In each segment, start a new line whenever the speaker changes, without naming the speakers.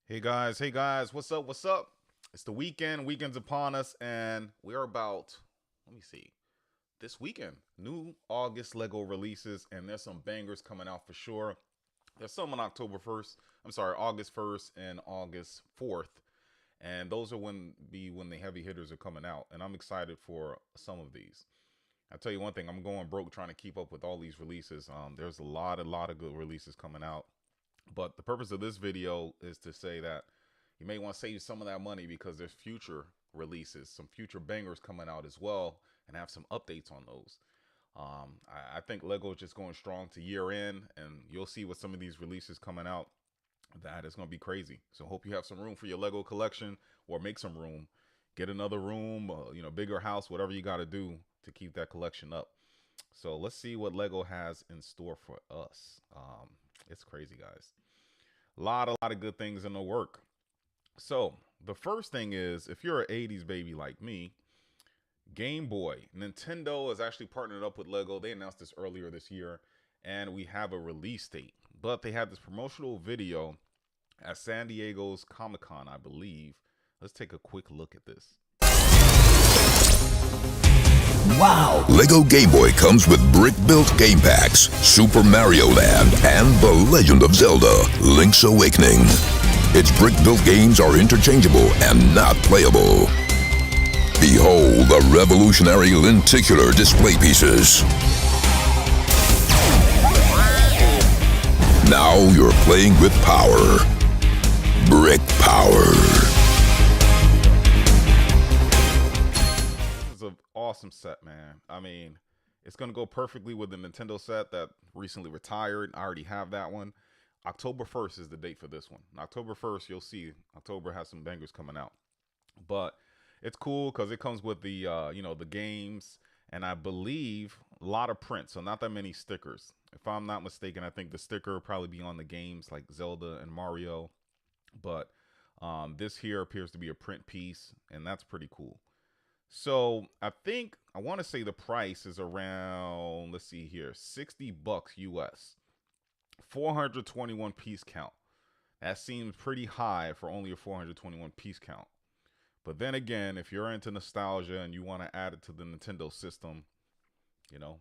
Hey guys, what's up? What's up? It's the weekend. Weekend's upon us, and we are about, let me see, this weekend. New August Lego releases, and there's some bangers coming out for sure. There's some on October 1st. I'm sorry, August 1st and August 4th. And those are when the heavy hitters are coming out. And I'm excited for some of these. I'll tell you one thing, I'm going broke trying to keep up with all these releases. There's a lot of good releases coming out. But the purpose of this video is to say that you may want to save some of that money because there's future releases, some future bangers coming out as well, and have some updates on those. I think Lego is just going strong to year end, and you'll see with some of these releases coming out that is going to be crazy. So hope you have some room for your Lego collection, or make some room, get another room, bigger house, whatever you got to do to keep that collection up. So let's see what Lego has in store for us. It's crazy, guys. A lot of good things in the work. So the first thing is, if you're an 80s baby like me, Game Boy. Nintendo has actually partnered up with Lego. They announced this earlier this year, and we have a release date. But they had this promotional video at San Diego's Comic Con, I believe. Let's take a quick look at this.
Wow! Lego Game Boy comes with brick-built game packs, Super Mario Land, and The Legend of Zelda: Link's Awakening. Its brick-built games are interchangeable and not playable. Behold the revolutionary lenticular display pieces. Now you're playing with power. Brick power.
Awesome set, man. I mean, it's going to go perfectly with the Nintendo set that recently retired. I already have that one. October 1st is the date for this one. October 1st, you'll see October has some bangers coming out. But it's cool because it comes with the games, and I believe a lot of prints, so not that many stickers. If I'm not mistaken, I think the sticker will probably be on the games like Zelda and Mario. But this here appears to be a print piece, and that's pretty cool. So I want to say the price is around, let's see here, $60 US, 421 piece count. That seems pretty high for only a 421 piece count. But then again, if you're into nostalgia and you want to add it to the Nintendo system, you know,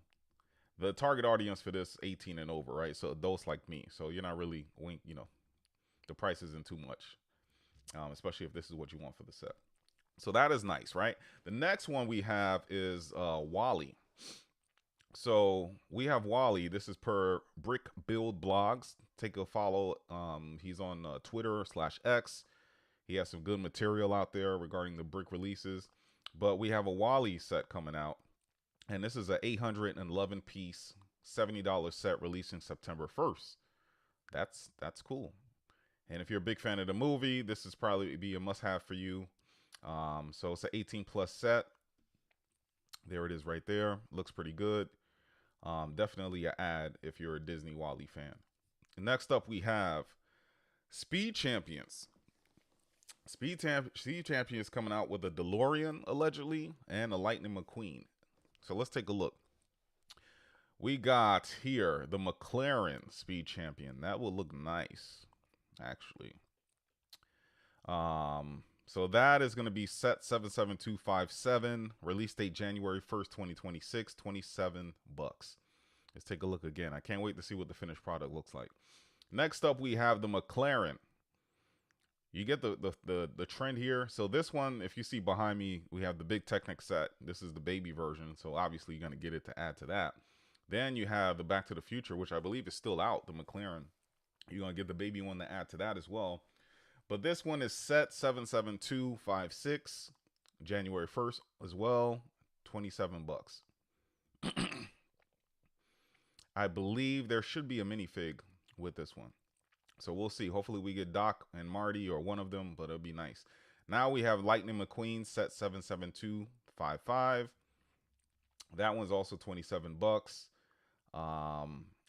the target audience for this 18 and over, right? So adults like me. So you're not really the price isn't too much, especially if this is what you want for the set. So that is nice, right? The next one we have is Wally. So we have Wally. This is per Brick Build Blogs. Take a follow. He's on Twitter/X. He has some good material out there regarding the brick releases. But we have a Wally set coming out. And this is an 811 piece, $70 set releasing September 1st. That's cool. And if you're a big fan of the movie, this is probably be a must have for you. So it's an 18 plus set. There it is right there. Looks pretty good. Definitely an ad if you're a Disney Wally fan. Next up, we have Speed Champions. Speed Champions coming out with a DeLorean, allegedly, and a Lightning McQueen. So let's take a look. We got here the McLaren Speed Champion. That will look nice, actually. So that is going to be set 77257, release date January 1st, 2026, $27. Let's take a look again. I can't wait to see what the finished product looks like. Next up, we have the McLaren. You get the trend here. So this one, if you see behind me, we have the Big Technic set. This is the baby version, so obviously you're going to get it to add to that. Then you have the Back to the Future, which I believe is still out, the McLaren. You're going to get the baby one to add to that as well. But this one is set 77256, January 1st as well, $27. I believe there should be a minifig with this one. So we'll see. Hopefully we get Doc and Marty or one of them, but it'll be nice. Now we have Lightning McQueen set 77255. That one's also $27.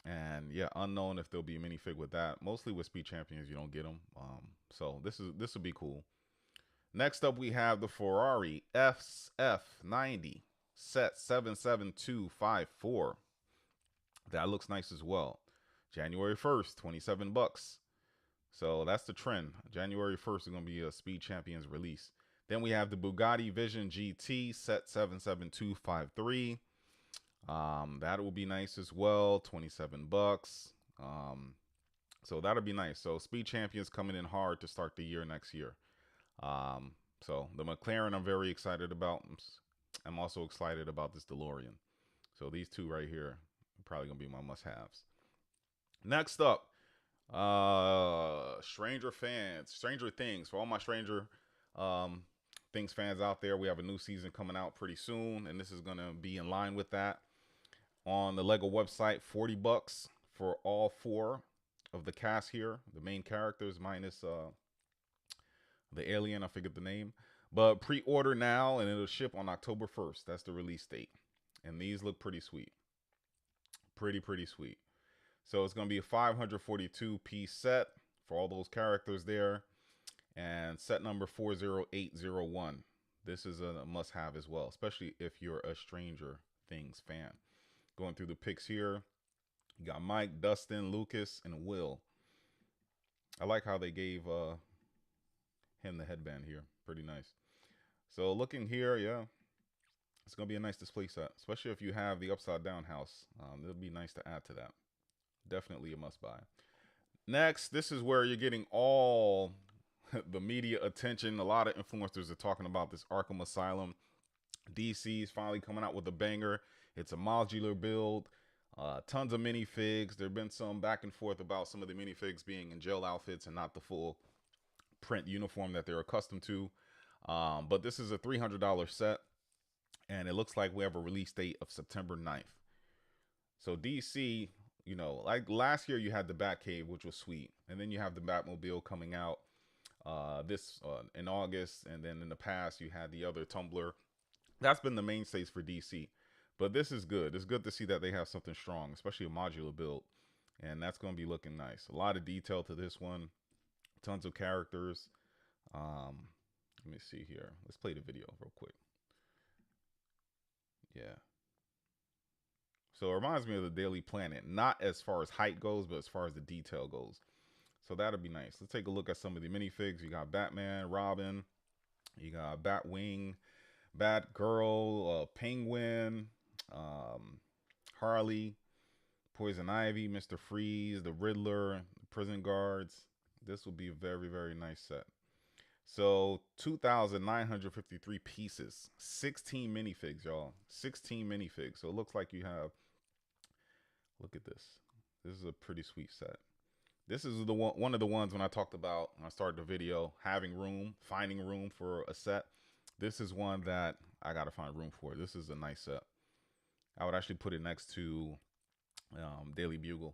And yeah, unknown if there'll be a minifig with that. Mostly with Speed Champions, you don't get them. So this will be cool. Next up, we have the Ferrari SF90 set 77254. That looks nice as well. January 1st, $27. So that's the trend. January 1st is going to be a Speed Champions release. Then we have the Bugatti Vision GT set 77253. That will be nice as well. 27 bucks. So that'll be nice. So Speed Champions coming in hard to start the year next year. So the McLaren I'm very excited about. I'm also excited about this DeLorean. So these two right here are probably gonna be my must-haves. Next up, Stranger Things. For all my Stranger Things fans out there, we have a new season coming out pretty soon, and this is gonna be in line with that. On the Lego website, 40 bucks for all 4 of the cast here, the main characters minus the alien, I forget the name. But pre-order now and it'll ship on October 1st. That's the release date. And these look pretty sweet. Pretty sweet. So it's going to be a 542 piece set for all those characters there. And set number 40801. This is a must-have as well, especially if you're a Stranger Things fan. Going through the pics here. You got Mike, Dustin, Lucas, and Will. I like how they gave him the headband here. Pretty nice. So looking here, yeah, it's going to be a nice display set, especially if you have the upside down house. It'll be nice to add to that. Definitely a must buy. Next, this is where you're getting all the media attention. A lot of influencers are talking about this Arkham Asylum. DC's finally coming out with a banger. It's a modular build. Tons of minifigs. There have been some back and forth about some of the minifigs being in jail outfits and not the full print uniform that they're accustomed to. But this is a $300 set, and it looks like we have a release date of September 9th. So DC, you know, like last year you had the Batcave, which was sweet, and then you have the Batmobile coming out in August, and then in the past you had the other Tumbler. That's been the mainstays for DC. But this is good. It's good to see that they have something strong, especially a modular build. And that's going to be looking nice. A lot of detail to this one. Tons of characters. Let me see here. Let's play the video real quick. Yeah. So it reminds me of the Daily Planet. Not as far as height goes, but as far as the detail goes. So that'll be nice. Let's take a look at some of the minifigs. You got Batman, Robin. You got Batwing, Batgirl, Penguin, Harley, Poison Ivy, Mr. Freeze, the Riddler, the Prison Guards. This will be a very nice set. So 2,953 pieces, 16 minifigs, y'all. 16 minifigs. So it looks like you have, look at this. This is a pretty sweet set. This is the one of the ones when I talked about, when I started the video, finding room for a set. This is one that I got to find room for. This is a nice set. I would actually put it next to Daily Bugle.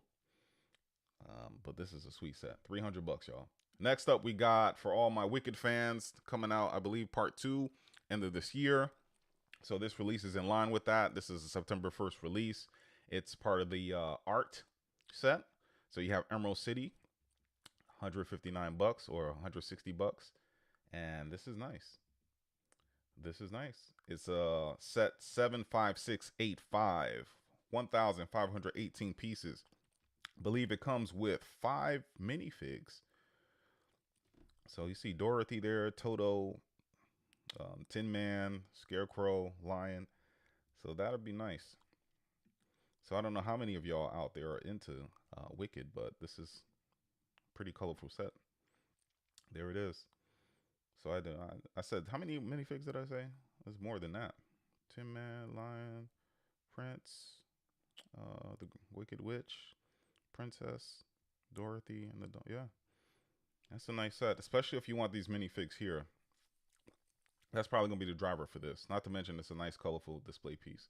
But this is a sweet set. 300 bucks, y'all. Next up, we got, for all my Wicked fans, coming out, I believe, part 2, end of this year. So this release is in line with that. This is a September 1st release. It's part of the art set. So you have Emerald City, 159 bucks or 160 bucks. And this is nice. This is nice. It's a set 75685, 1,518 pieces. I believe it comes with 5 minifigs. So you see Dorothy there, Toto, Tin Man, Scarecrow, Lion. So that'll be nice. So I don't know how many of y'all out there are into Wicked, but this is a pretty colorful set. There it is. So I said, how many minifigs did I say? There's more than that. Tin Man, Lion, Prince, the Wicked Witch, Princess, Dorothy, and yeah. That's a nice set, especially if you want these minifigs here. That's probably going to be the driver for this. Not to mention it's a nice colorful display piece.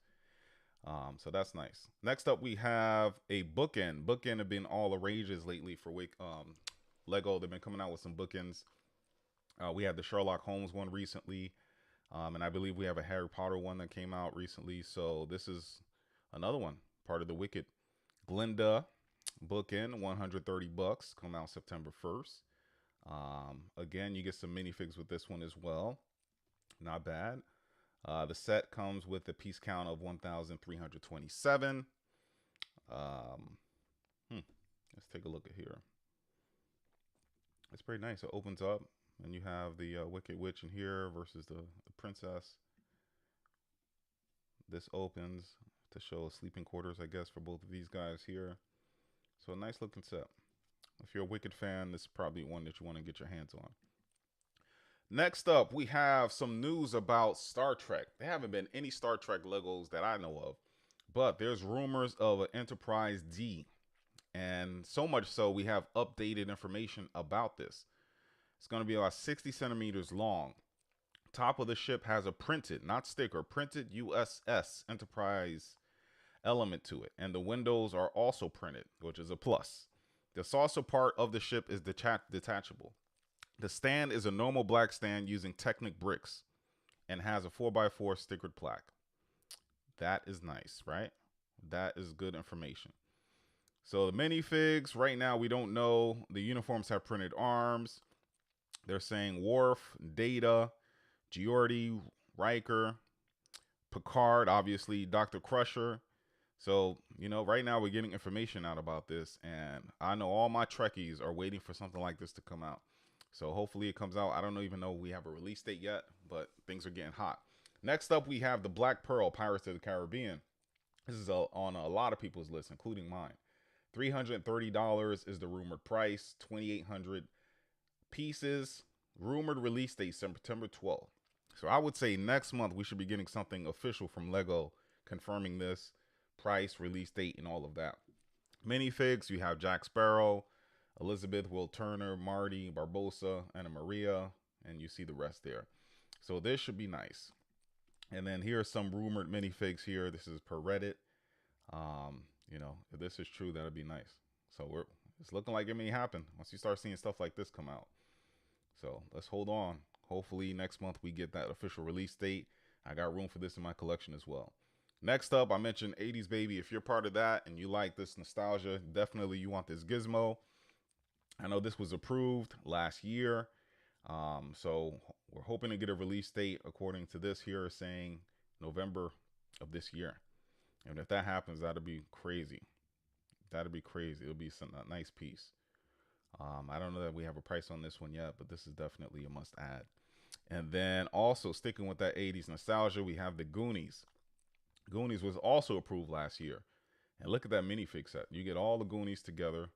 So that's nice. Next up, we have a bookend. Bookend have been all the rages lately for Lego. They've been coming out with some bookends. We had the Sherlock Holmes one recently. And I believe we have a Harry Potter one that came out recently. So this is another one, part of the Wicked. Glinda bookend, 130 bucks, come out September 1st. Again, you get some minifigs with this one as well. Not bad. The set comes with a piece count of 1,327. Let's take a look at here. It's pretty nice. It opens up, and you have the Wicked Witch in here versus the princess. This opens to show sleeping quarters, I guess, for both of these guys here. So a nice looking set. If you're a Wicked fan, this is probably one that you want to get your hands on. Next up, we have some news about Star Trek. There haven't been any Star Trek Legos that I know of, but there's rumors of an Enterprise D. And so much so, we have updated information about this. It's going to be about 60 centimeters long. Top of the ship has a printed, not sticker, printed USS Enterprise element to it. And the windows are also printed, which is a plus. The saucer part of the ship is detachable. The stand is a normal black stand using Technic bricks and has a 4x4 stickered plaque. That is nice, right? That is good information. So the minifigs, right now we don't know. The uniforms have printed arms. They're saying Worf, Data, Geordi, Riker, Picard, obviously, Dr. Crusher. So, you know, right now we're getting information out about this, and I know all my Trekkies are waiting for something like this to come out. So hopefully it comes out. I don't even know we have a release date yet, but things are getting hot. Next up, we have the Black Pearl Pirates of the Caribbean. This is on a lot of people's list, including mine. $330 is the rumored price. 2,800 pieces. Rumored release date September 12th. So I would say next month we should be getting something official from Lego confirming this price, release date, and all of that. Minifigs, you have Jack Sparrow, Elizabeth, Will Turner, Marty, Barbosa, Anna Maria, and you see the rest there. So this should be nice. And then here are some rumored minifigs here. This is per Reddit. You know, if this is true, that'd be nice. So it's looking like it may happen once you start seeing stuff like this come out. So let's hold on. Hopefully next month we get that official release date. I got room for this in my collection as well. Next up, I mentioned 80s Baby. If you're part of that and you like this nostalgia, definitely you want this Gizmo. I know this was approved last year. So we're hoping to get a release date according to this here saying November of this year. And if that happens, that'd be crazy. That'd be crazy. It'll be a nice piece. I don't know that we have a price on this one yet, but this is definitely a must add. And then also sticking with that 80s nostalgia, we have the Goonies. Goonies was also approved last year. And look at that minifig set. You get all the Goonies together.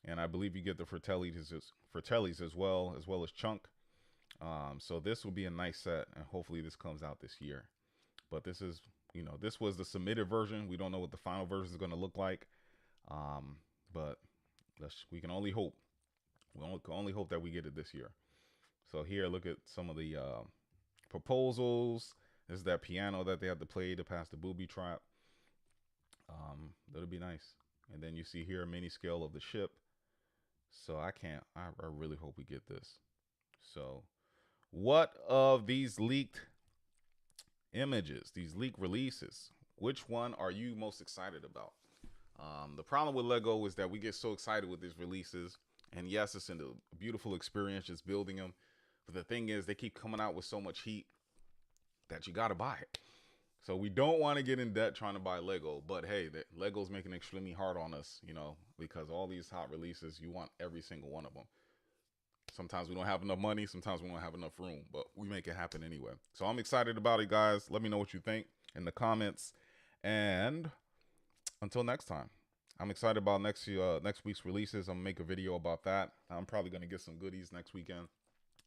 And I believe you get the Fratellis as well as Chunk. So this will be a nice set. And hopefully this comes out this year. But this is, you know, this was the submitted version. We don't know what the final version is going to look like. But we can only hope. We can only hope that we get it this year. So here, look at some of the proposals. This is that piano that they have to play to pass the booby trap. That'll be nice. And then you see here a mini scale of the ship. So I really hope we get this. So what of these leaked images, these leaked releases, which one are you most excited about? The problem with Lego is that we get so excited with these releases. And yes, it's a beautiful experience just building them. But the thing is, they keep coming out with so much heat that you got to buy it. So we don't want to get in debt trying to buy Lego. But hey, Lego's making it extremely hard on us, you know, because all these hot releases, you want every single one of them. Sometimes we don't have enough money. Sometimes we don't have enough room. But we make it happen anyway. So I'm excited about it, guys. Let me know what you think in the comments. And until next time. I'm excited about next week's releases. I'm going to make a video about that. I'm probably going to get some goodies next weekend.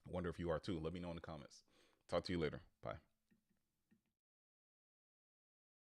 I wonder if you are too. Let me know in the comments. Talk to you later. Bye.